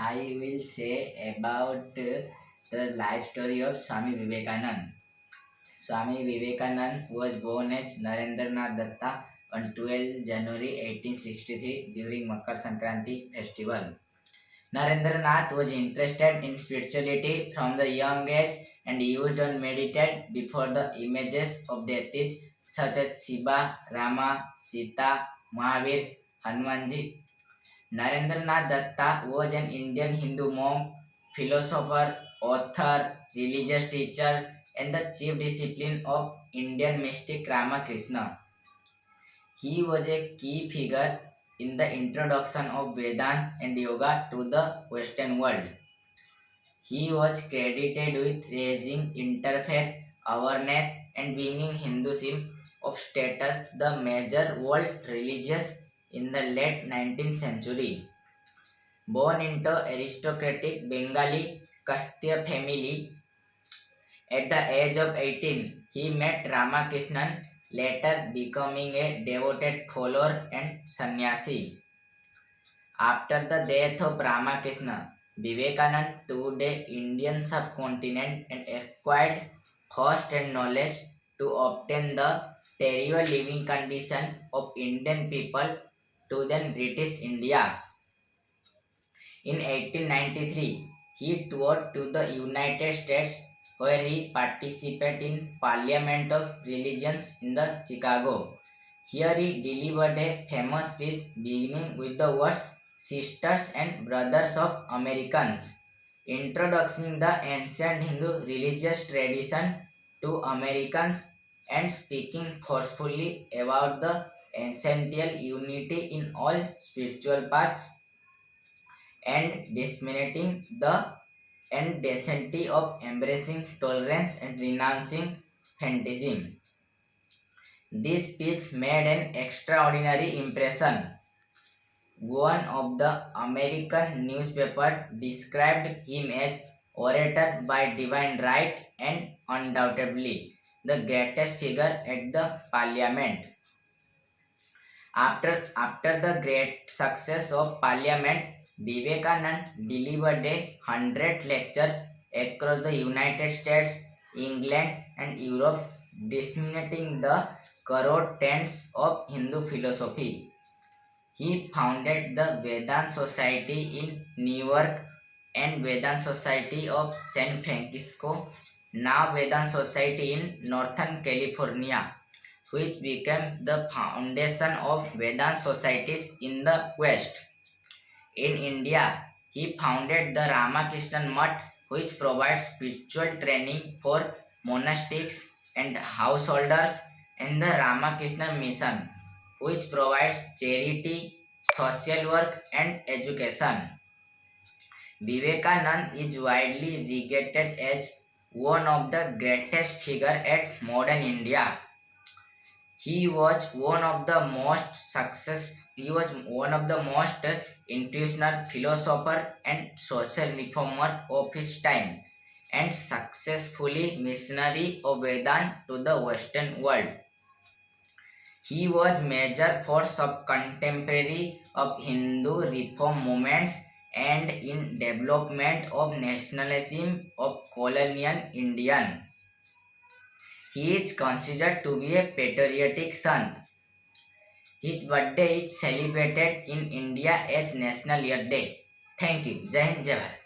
I will say about the life story of Swami Vivekanand. Swami Vivekanand was born as Narendranath Datta on 12 January 1863 during Makar Sankranti festival. Narendranath was interested in spirituality from the young age and used to meditate before the images of deities such as Shiva, Rama, Sita, Mahavir, Hanumanji. Narendranath Datta was an Indian Hindu monk, philosopher, author, religious teacher, and the chief disciple of Indian mystic Ramakrishna. He was a key figure in the introduction of Vedanta and Yoga to the Western world. He was credited with raising interfaith awareness and bringing Hinduism of status the major world religious in the late 19th century. Born into aristocratic Bengali Kastya family, at the age of 18, he met Ramakrishnan, later becoming a devoted follower and sannyasi. After the death of Ramakrishna, Vivekananda toured the Indian subcontinent and acquired first-hand knowledge to obtain the terrible living condition of Indian people to then British India. In 1893, he toured to the United States where he participated in Parliament of Religions in the Chicago. Here he delivered a famous speech beginning with the words Sisters and Brothers of Americans, introducing the ancient Hindu religious tradition to Americans and speaking forcefully about the essential unity in all spiritual paths and disseminating the indecency of embracing tolerance and renouncing fanaticism. This speech made an extraordinary impression. One of the American newspapers described him as orator by divine right and undoubtedly the greatest figure at the parliament. After the great success of Parliament, Vivekanand delivered 100 lectures across the United States, England, and Europe, disseminating the core tenets of Hindu philosophy. He founded the Vedanta Society in Newark and Vedanta Society of San Francisco, now Vedanta Society in Northern California, which became the foundation of Vedanta societies in the West. In India, he founded the Ramakrishnan Mutt, which provides spiritual training for monastics and householders, and the Ramakrishna Mission, which provides charity, social work, and education. Vivekanand is widely regarded as one of the greatest figures at modern India. He was one of the most influential philosopher and social reformer of his time and successfully missionary of Vedanta to the Western world. He was major force of contemporary of Hindu reform movements and in development of nationalism of colonial Indian. He is considered to be a patriotic sant. His birthday is celebrated in India as National Earth Day. Thank you. Jai Hind, Jai Bharat.